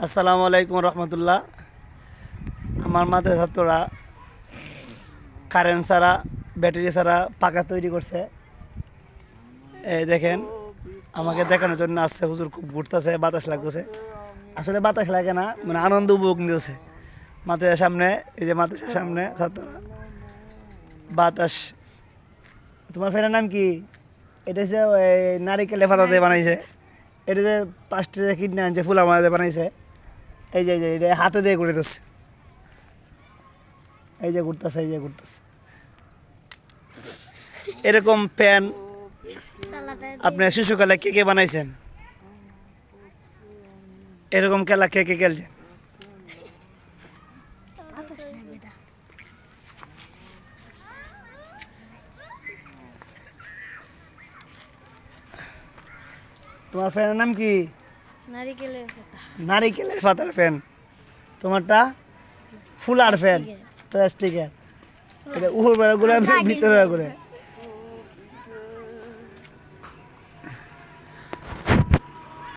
আসসালামু আলাইকুম রহমতুল্লাহ। আমার মাথায় ছাত্ররা কারেন্ট ছাড়া ব্যাটারি ছাড়া পাকা তৈরি করছে। এই দেখেন, আমাকে দেখানোর জন্য আসছে। হুজুর খুব ঘুরতেছে, বাতাস লাগতেছে। আসলে বাতাস লাগে না, মানে আনন্দ উপভোগ নিতেছে। মাথার সামনে, এই যে মাথার সামনে ছাত্ররা বাতাস। তোমার ফ্যানের নাম কি? এটা হচ্ছে নারিকেলের পাতা দিয়ে বানাইছে। এটা যে 5টা কিডনি আনছে, ফুলা মালা বানাইছে। এই যে এটা হাতে দিয়ে করে দিচ্ছে। এই যে ঘুরতেছে, এই যে ঘুরতেছে। এরকম ফ্যান আপনি শিশুকালে কে কে বানাইছেন? এরকম খেলা কে কে খেলছেন? তোমার ফ্যানের নাম কি? নারিকেলের পাতা। নারিকেলের পাতার ফ্যান। তোমারটা ফুলার ফ্যান, প্লাস্টিকের। এটা উপর বেড়া ঘুরে, ভিতরে ঘুরে।